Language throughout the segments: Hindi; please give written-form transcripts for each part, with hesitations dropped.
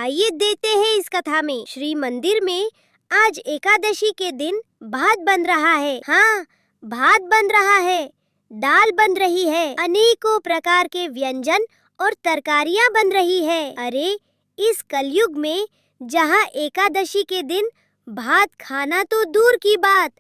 आइए देखते हैं इस कथा में। श्री मंदिर में आज एकादशी के दिन भात बन रहा है। हाँ, भात बन रहा है, दाल बन रही है, अनेकों प्रकार के व्यंजन और तरकारियाँ बन रही है। अरे, इस कलयुग में जहाँ एकादशी के दिन भात खाना तो दूर की बात,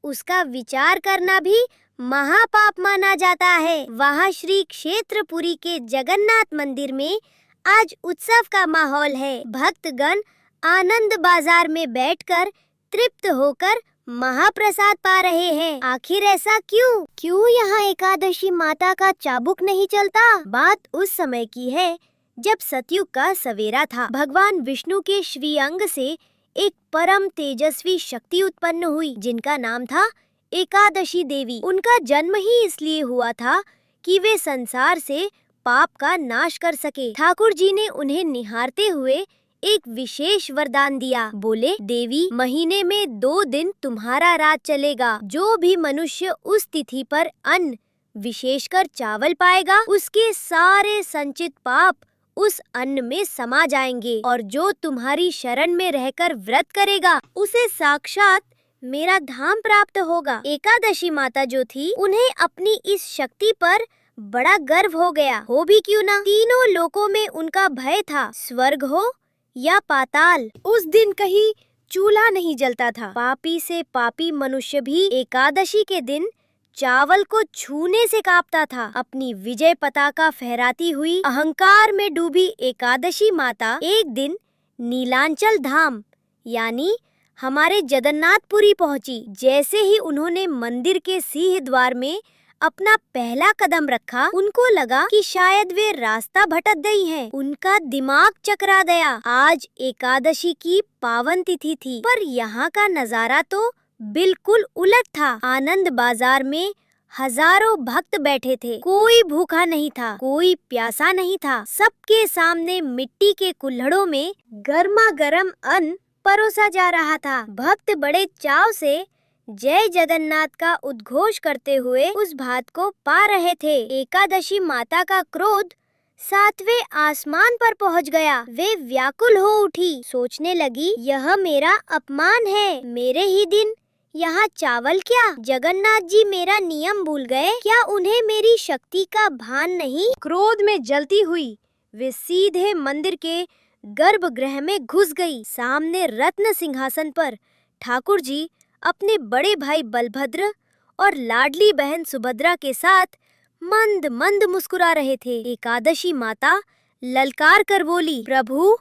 उसका विचार करना भी महापाप माना जाता है। वहाँ श्री क्षेत्रपुरी के जगन्नाथ मंदिर में आज उत्सव का माहौल है। भक्तगण आनंद बाजार में बैठकर तृप्त होकर महाप्रसाद पा रहे हैं। आखिर ऐसा क्यों? क्यों यहाँ एकादशी माता का चाबुक नहीं चलता? बात उस समय की है जब सतयुग का सवेरा था। भगवान विष्णु के श्री अंग से एक परम तेजस्वी शक्ति उत्पन्न हुई जिनका नाम था एकादशी देवी। उनका जन्म ही इसलिए हुआ था कि वे संसार से पाप का नाश कर सके। ठाकुर जी ने उन्हें निहारते हुए एक विशेष वरदान दिया। बोले, देवी, महीने में 2 दिन तुम्हारा राज चलेगा। जो भी मनुष्य उस तिथि पर अन्न, विशेषकर चावल पाएगा, उसके सारे संचित पाप उस अन्न में समा जाएंगे, और जो तुम्हारी शरण में रहकर व्रत करेगा उसे साक्षात मेरा धाम प्राप्त होगा। एकादशी माता जो थी, उन्हें अपनी इस शक्ति पर बड़ा गर्व हो गया। हो भी क्यों ना, तीनों लोकों में उनका भय था, स्वर्ग हो या पाताल। उस दिन कहीं चूल्हा नहीं जलता था। पापी से पापी मनुष्य भी एकादशी के दिन चावल को छूने से कांपता था। अपनी विजय पताका फहराती हुई अहंकार में डूबी एकादशी माता एक दिन नीलांचल धाम यानी हमारे जगन्नाथपुरी पहुंची। जैसे ही उन्होंने मंदिर के सिंह द्वार में अपना पहला कदम रखा, उनको लगा कि शायद वे रास्ता भटक गई हैं। उनका दिमाग चकरा गया। आज एकादशी की पावन तिथि थी, पर यहाँ का नजारा तो बिल्कुल उलट था। आनंद बाजार में हजारों भक्त बैठे थे। कोई भूखा नहीं था, कोई प्यासा नहीं था। सबके सामने मिट्टी के कुल्हड़ों में गर्मा गर्म अन्न परोसा जा रहा था। भक्त बड़े चाव से जय जगन्नाथ का उद्घोष करते हुए उस भात को पा रहे थे। एकादशी माता का क्रोध 7वें आसमान पर पहुंच गया। वे व्याकुल हो उठी, सोचने लगी, यह मेरा अपमान है। मेरे ही दिन यहाँ चावल क्या? जगन्नाथ जी मेरा नियम भूल गए क्या? उन्हें मेरी शक्ति का भान नहीं? क्रोध में जलती हुई वे सीधे मंदिर के गर्भगृह में घुस गई। सामने रत्न सिंहासन पर ठाकुर जी अपने बड़े भाई बलभद्र और लाडली बहन सुभद्रा के साथ मंद मंद मुस्कुरा रहे थे। एकादशी माता ललकार कर बोली, प्रभु,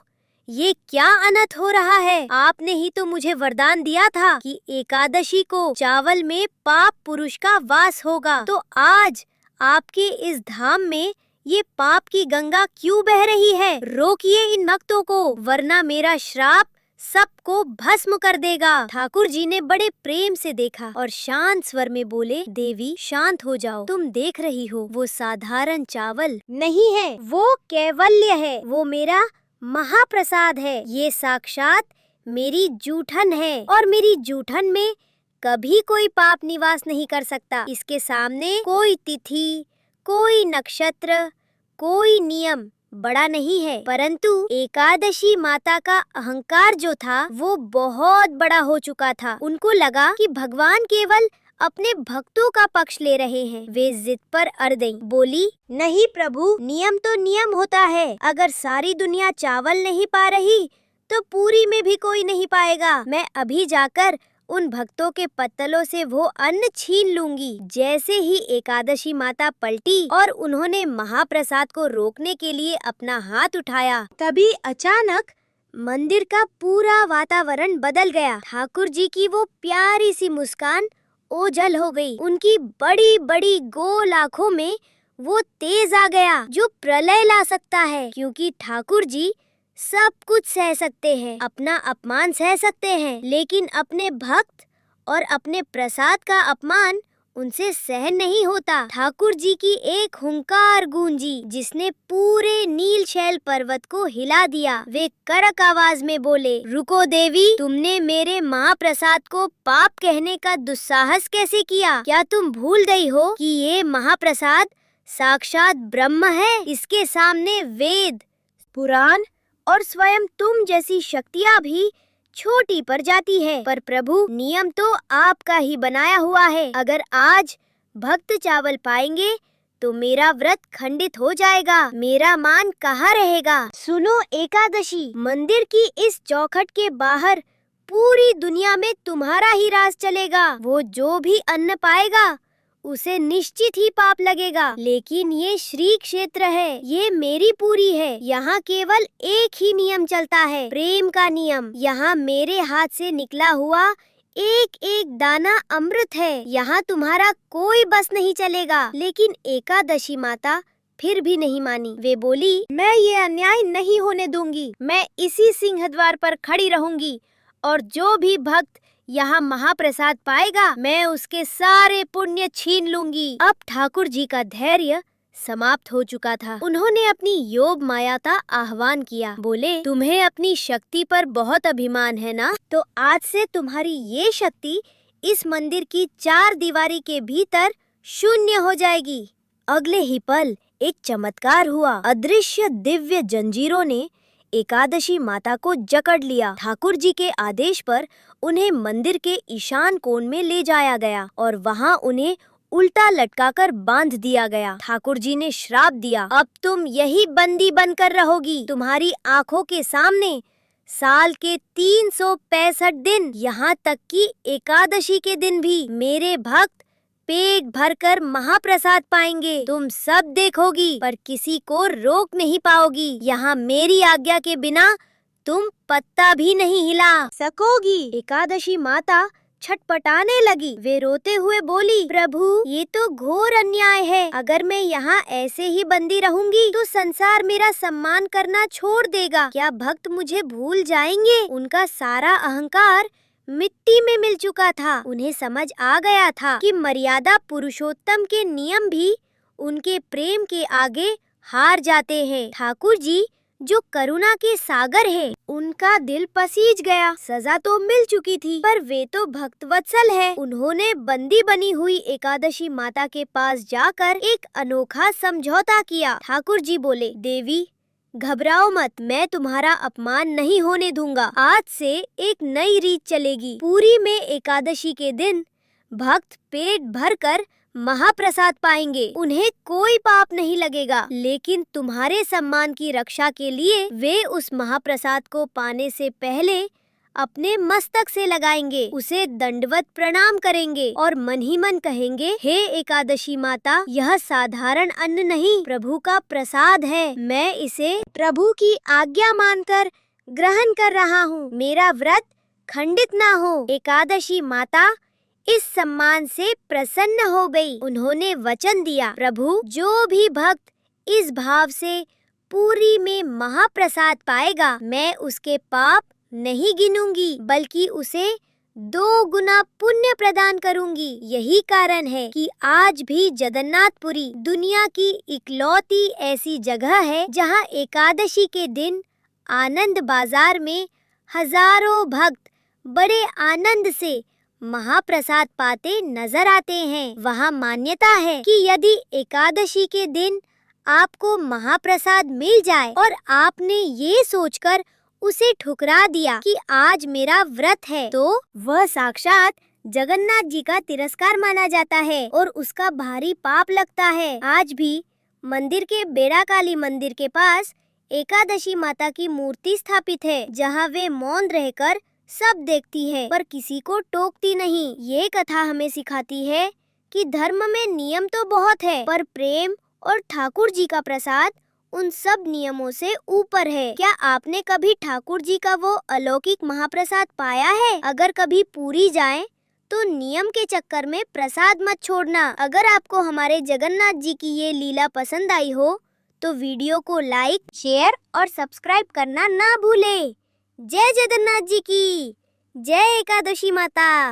ये क्या अनर्थ हो रहा है? आपने ही तो मुझे वरदान दिया था कि एकादशी को चावल में पाप पुरुष का वास होगा। तो आज आपके इस धाम में ये पाप की गंगा क्यों बह रही है? रोकिए इन भक्तों को, वरना मेरा श्राप सबको भस्म कर देगा। ठाकुर जी ने बड़े प्रेम से देखा और शांत स्वर में बोले, देवी, शांत हो जाओ। तुम देख रही हो, वो साधारण चावल नहीं है, वो कैवल्य है, वो मेरा महाप्रसाद है। ये साक्षात मेरी जूठन है, और मेरी जूठन में कभी कोई पाप निवास नहीं कर सकता। इसके सामने कोई तिथि, कोई नक्षत्र, कोई नियम बड़ा नहीं है। परंतु एकादशी माता का अहंकार जो था वो बहुत बड़ा हो चुका था। उनको लगा कि भगवान केवल अपने भक्तों का पक्ष ले रहे हैं। वे जिद पर अड़ गईं। बोली, नहीं प्रभु, नियम तो नियम होता है। अगर सारी दुनिया चावल नहीं पा रही तो पूरी में भी कोई नहीं पाएगा। मैं अभी जाकर उन भक्तों के पत्तलों से वो अन्न छीन लूंगी। जैसे ही एकादशी माता पलटी और उन्होंने महाप्रसाद को रोकने के लिए अपना हाथ उठाया, तभी अचानक मंदिर का पूरा वातावरण बदल गया। ठाकुर जी की वो प्यारी सी मुस्कान ओझल हो गई। उनकी बड़ी बड़ी गोल आँखों में वो तेज आ गया जो प्रलय ला सकता है, क्योंकि ठाकुर जी सब कुछ सह सकते हैं, अपना अपमान सह सकते हैं, लेकिन अपने भक्त और अपने प्रसाद का अपमान उनसे सहन नहीं होता। ठाकुर जी की एक हुंकार गूंजी जिसने पूरे नीलशैल पर्वत को हिला दिया। वे कड़क आवाज में बोले, रुको देवी, तुमने मेरे महाप्रसाद को पाप कहने का दुस्साहस कैसे किया? क्या तुम भूल गई हो कि ये महाप्रसाद साक्षात ब्रह्म है? इसके सामने वेद, पुराण और स्वयं तुम जैसी शक्तियाँ भी छोटी पड़ जाती है। पर प्रभु, नियम तो आपका ही बनाया हुआ है। अगर आज भक्त चावल पाएंगे तो मेरा व्रत खंडित हो जाएगा, मेरा मान कहाँ रहेगा। सुनो एकादशी, मंदिर की इस चौखट के बाहर पूरी दुनिया में तुम्हारा ही राज चलेगा। वो जो भी अन्न पाएगा उसे निश्चित ही पाप लगेगा। लेकिन ये श्री क्षेत्र है, ये मेरी पुरी है। यहाँ केवल एक ही नियम चलता है, प्रेम का नियम। यहाँ मेरे हाथ से निकला हुआ एक एक दाना अमृत है। यहाँ तुम्हारा कोई बस नहीं चलेगा। लेकिन एकादशी माता फिर भी नहीं मानी। वे बोली, मैं ये अन्याय नहीं होने दूंगी। मैं इसी सिंह द्वार पर खड़ी रहूंगी और जो भी भक्त यहाँ महाप्रसाद पाएगा मैं उसके सारे पुण्य छीन लूंगी। अब ठाकुर जी का धैर्य समाप्त हो चुका था। उन्होंने अपनी योग माया का आह्वान किया। बोले, तुम्हें अपनी शक्ति पर बहुत अभिमान है ना? तो आज से तुम्हारी ये शक्ति इस मंदिर की 4 दीवारी के भीतर शून्य हो जाएगी। अगले ही पल एक चमत्कार हुआ। अदृश्य दिव्य जंजीरों ने एकादशी माता को जकड़ लिया। ठाकुर जी के आदेश पर उन्हें मंदिर के ईशान कोण में ले जाया गया और वहाँ उन्हें उल्टा लटकाकर बांध दिया गया। ठाकुर जी ने श्राप दिया, अब तुम यही बंदी बनकर रहोगी। तुम्हारी आंखों के सामने साल के 365 दिन, यहाँ तक कि एकादशी के दिन भी मेरे भक्त पेट भरकर महाप्रसाद पाएंगे। तुम सब देखोगी पर किसी को रोक नहीं पाओगी। यहाँ मेरी आज्ञा के बिना तुम पत्ता भी नहीं हिला सकोगी। एकादशी माता छटपटाने लगी। वे रोते हुए बोली, प्रभु, ये तो घोर अन्याय है। अगर मैं यहाँ ऐसे ही बंदी रहूंगी तो संसार मेरा सम्मान करना छोड़ देगा। क्या भक्त मुझे भूल जाएंगे? उनका सारा अहंकार मिट्टी में मिल चुका था। उन्हें समझ आ गया था कि मर्यादा पुरुषोत्तम के नियम भी उनके प्रेम के आगे हार जाते हैं। ठाकुर जी जो करुणा के सागर है, उनका दिल पसीज गया। सजा तो मिल चुकी थी पर वे तो भक्तवत्सल है। उन्होंने बंदी बनी हुई एकादशी माता के पास जाकर एक अनोखा समझौता किया। ठाकुर जी बोले, देवी घबराओ मत, मैं तुम्हारा अपमान नहीं होने दूंगा। आज से एक नई रीत चलेगी। पूरी में एकादशी के दिन भक्त पेट भरकर महाप्रसाद पाएंगे। उन्हें कोई पाप नहीं लगेगा। लेकिन तुम्हारे सम्मान की रक्षा के लिए वे उस महाप्रसाद को पाने से पहले अपने मस्तक से लगाएंगे, उसे दंडवत प्रणाम करेंगे और मन ही मन कहेंगे, हे एकादशी माता, यह साधारण अन्न नहीं, प्रभु का प्रसाद है। मैं इसे प्रभु की आज्ञा मानकर ग्रहण कर रहा हूँ। मेरा व्रत खंडित ना हो। एकादशी माता इस सम्मान से प्रसन्न हो गई। उन्होंने वचन दिया, प्रभु, जो भी भक्त इस भाव से पूरी में महाप्रसाद पाएगा, मैं उसके पाप नहीं गिनूंगी बल्कि उसे 2 गुना पुण्य प्रदान करूंगी। यही कारण है कि आज भी जगन्नाथपुरी दुनिया की इकलौती ऐसी जगह है जहां एकादशी के दिन आनंद बाजार में हजारों भक्त बड़े आनंद से महाप्रसाद पाते नजर आते हैं। वहाँ मान्यता है कि यदि एकादशी के दिन आपको महाप्रसाद मिल जाए और आपने ये सोचकर उसे ठुकरा दिया कि आज मेरा व्रत है, तो वह साक्षात जगन्नाथ जी का तिरस्कार माना जाता है और उसका भारी पाप लगता है। आज भी मंदिर के बेड़ाकाली मंदिर के पास एकादशी माता की मूर्ति स्थापित है, जहाँ वे मौन रहकर सब देखती है पर किसी को टोकती नहीं। ये कथा हमें सिखाती है कि धर्म में नियम तो बहुत है पर प्रेम और ठाकुर जी का प्रसाद उन सब नियमों से ऊपर है। क्या आपने कभी ठाकुर जी का वो अलौकिक महाप्रसाद पाया है? अगर कभी पूरी जाए तो नियम के चक्कर में प्रसाद मत छोड़ना। अगर आपको हमारे जगन्नाथ जी की ये लीला पसंद आई हो तो वीडियो को लाइक, शेयर और सब्सक्राइब करना ना भूले। जय जगन्नाथ जी की जय। एकादशी माता।